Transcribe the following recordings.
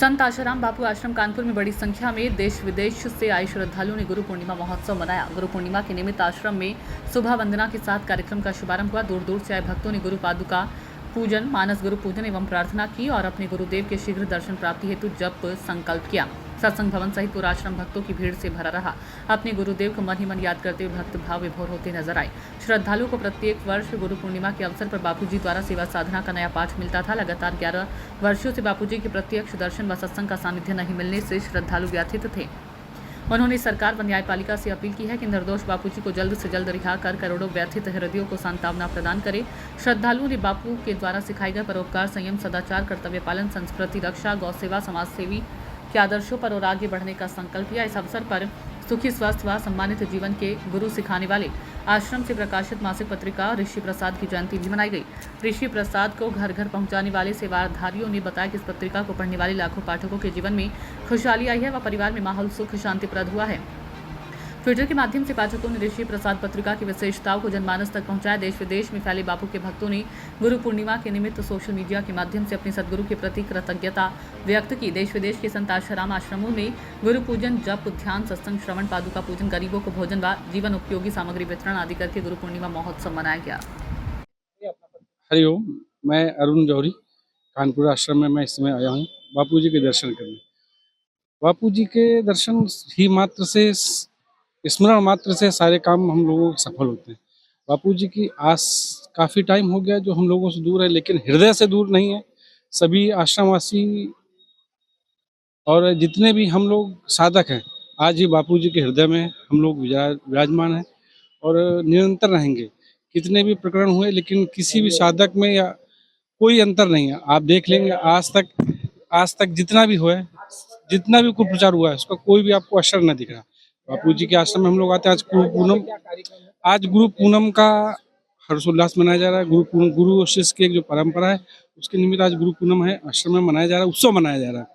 संत आशाराम बापू आश्रम कानपुर में बड़ी संख्या में देश विदेश से आए श्रद्धालुओं ने गुरु पूर्णिमा महोत्सव मनाया। गुरु पूर्णिमा के निमित्त आश्रम में सुबह वंदना के साथ कार्यक्रम का शुभारंभ हुआ। दूर दूर से आए भक्तों ने गुरु पादुका पूजन, मानस गुरु पूजन एवं प्रार्थना की और अपने गुरुदेव के शीघ्र दर्शन प्राप्ति हेतु जप संकल्प किया। सत्संग भवन सहित पूरा आश्रम भक्तों की भीड़ से भरा रहा। अपने गुरुदेव को मन ही मन याद करते हुए भक्त भाव विभोर होते नजर आए। श्रद्धालुओं को प्रत्येक वर्ष गुरु पूर्णिमा के अवसर पर बापूजी द्वारा सेवा साधना का नया पाठ मिलता था। लगातार 11 वर्षों से बापूजी के प्रत्यक्ष दर्शन व सत्संग का सानिध्य नहीं मिलने से श्रद्धालु व्यथित थे। उन्होंने सरकार व न्यायपालिका से अपील की है कि निर्दोष बापूजी को जल्द से जल्द रिहा कर करोड़ों व्यथित हृदयों को सांत्वना प्रदान करे। श्रद्धालुओं ने बापू के द्वारा सिखाए गए परोपकार, संयम, सदाचार, कर्तव्य पालन, संस्कृति रक्षा, गौ सेवा, समाज सेवी के आदर्शों पर और आगे बढ़ने का संकल्प लिया। इस अवसर पर सुखी, स्वस्थ व सम्मानित जीवन के गुरु सिखाने वाले आश्रम से प्रकाशित मासिक पत्रिका ऋषि प्रसाद की जयंती भी मनाई गई। ऋषि प्रसाद को घर घर पहुंचाने वाले सेवाधारियों ने बताया कि इस पत्रिका को पढ़ने वाले लाखों पाठकों के जीवन में खुशहाली आई है व परिवार में माहौल सुख शांतिप्रद हुआ है। ट्विटर के माध्यम से पाठकों ने ऋषि प्रसाद पत्रिका की विशेषताओं को जनमानस तक पहुंचाया। देश विदेश में फैले बापू के भक्तों ने गुरु पूर्णिमा के निमित्त सोशल मीडिया के माध्यम से अपने सदगुरु के प्रति कृतज्ञता व्यक्त की। देश विदेश के संत आशाराम आश्रमों में गुरु पूजन, जप, ध्यान, सत्संग, श्रवण, पादुका पूजन, गरीबों को भोजन व जीवन उपयोगी सामग्री वितरण आदि करके गुरु पूर्णिमा महोत्सव मनाया गया। हरिओम, मैं अरुण जौहरी कानपुर आश्रम में मैं इस समय आया हूँ बापू जी के दर्शन करने। बापू जी के दर्शन ही मात्र से, स्मरण मात्र से सारे काम हम लोगों के सफल होते हैं। बापू जी की आस काफ़ी टाइम हो गया जो हम लोगों से दूर है, लेकिन हृदय से दूर नहीं है। सभी आश्रमवासी और जितने भी हम लोग साधक हैं, आज ही बापू जी के हृदय में हम लोग विराजमान हैं और निरंतर रहेंगे। कितने भी प्रकरण हुए, लेकिन किसी भी साधक में या कोई अंतर नहीं है। आप देख लेंगे आज तक जितना भी हुआ है, जितना भी कुप्रचार हुआ है, उसका कोई भी आपको असर न दिख रहा। बापू जी के आश्रम में हम लोग आते हैं। आज गुरु पूनम का हर्षोल्लास मनाया जा रहा है। गुरु और शिष्य की एक जो परंपरा है, उसके निमित्त आज गुरु पूनम है, आश्रम में मनाया जा रहा है, उत्सव मनाया जा रहा है,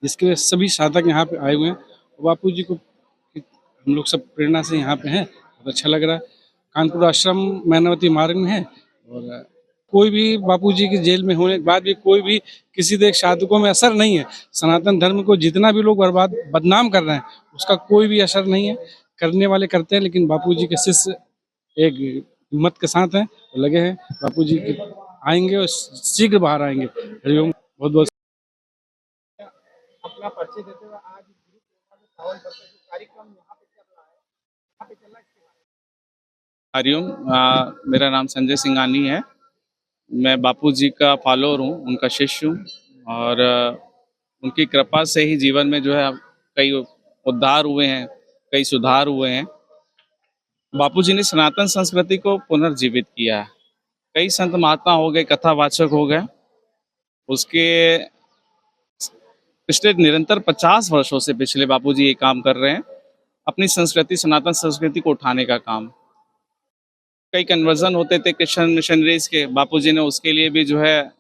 जिसके वजह सभी साधक यहाँ पे आए हुए हैं। बापू जी को हम लोग सब प्रेरणा से यहाँ पे हैं, बहुत अच्छा लग रहा है। कानपुर आश्रम मैनावती मार्ग में है और कोई भी बापू जी की जेल में होने के बाद भी कोई भी किसी देश साधकों में असर नहीं है। सनातन धर्म को जितना भी लोग बदनाम कर रहे हैं, उसका कोई भी असर नहीं है। करने वाले करते हैं, लेकिन बापू जी के शिष्य एक हिम्मत के साथ हैं, लगे हैं। बापू जी आएंगे और शीघ्र बाहर आएंगे। हरिओम, बहुत बहुत अपना परिचय देते हुए आज गुरु पूर्णिमा में 52 वर्ष जो कार्यक्रम यहाँ पे चल रहा है, यहाँ पे चल रहा है इसके बारे में। हरिओम, मेरा नाम संजय सिंघानी है। मैं बापू जी का फॉलोअर हूँ, उनका शिष्य हूँ और उनकी कृपा से ही जीवन में जो है कई उद्धार हुए हैं, कई सुधार हुए हैं। बापू जी ने सनातन संस्कृति को पुनर्जीवित किया है। कई संत महात्मा हो गए, कथावाचक हो गए। उसके पिछले निरंतर 50 वर्षों से पिछले बापू जी ये काम कर रहे हैं, अपनी संस्कृति, सनातन संस्कृति को उठाने का काम। कई कन्वर्जन होते थे क्रिश्चियन मिशनरीज के, बापूजी ने उसके लिए भी जो है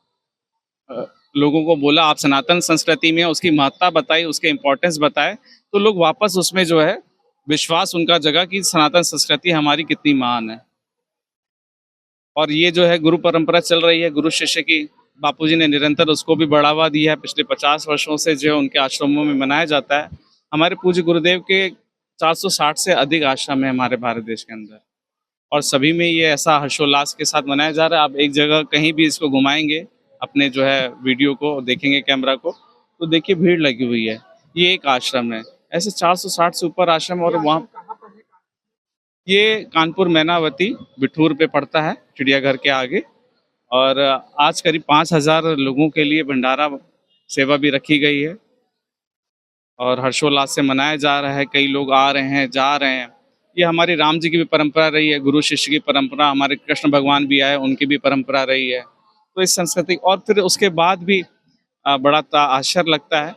लोगों को बोला आप सनातन संस्कृति में, उसकी महत्ता बताई, उसके इम्पोर्टेंस बताए, तो लोग वापस उसमें जो है विश्वास उनका जगह कि सनातन संस्कृति हमारी कितनी महान है। और ये जो है गुरु परंपरा चल रही है, गुरु शिष्य की, बापूजी ने निरंतर उसको भी बढ़ावा दिया है। पिछले 50 वर्षों से जो है उनके आश्रमों में मनाया जाता है। हमारे पूज्य गुरुदेव के 460 से अधिक आश्रम है हमारे भारत देश के अंदर, और सभी में ये ऐसा हर्षोल्लास के साथ मनाया जा रहा है। आप एक जगह कहीं भी इसको घुमाएंगे, अपने जो है वीडियो को देखेंगे, कैमरा को, तो देखिए भीड़ लगी हुई है। ये एक आश्रम है, ऐसे 460 से ऊपर आश्रम। और वहाँ ये कानपुर मैनावती बिठूर पे पड़ता है, चिड़ियाघर के आगे। और आज करीब 5000 लोगों के लिए भंडारा सेवा भी रखी गई है और हर्षोल्लास से मनाया जा रहा है। कई लोग आ रहे हैं, जा रहे हैं। ये हमारी राम जी की भी परंपरा रही है, गुरु शिष्य की परंपरा, हमारे कृष्ण भगवान भी आए, उनकी भी परंपरा रही है। तो इस संस्कृति, और फिर उसके बाद भी बड़ा आश्चर्य लगता है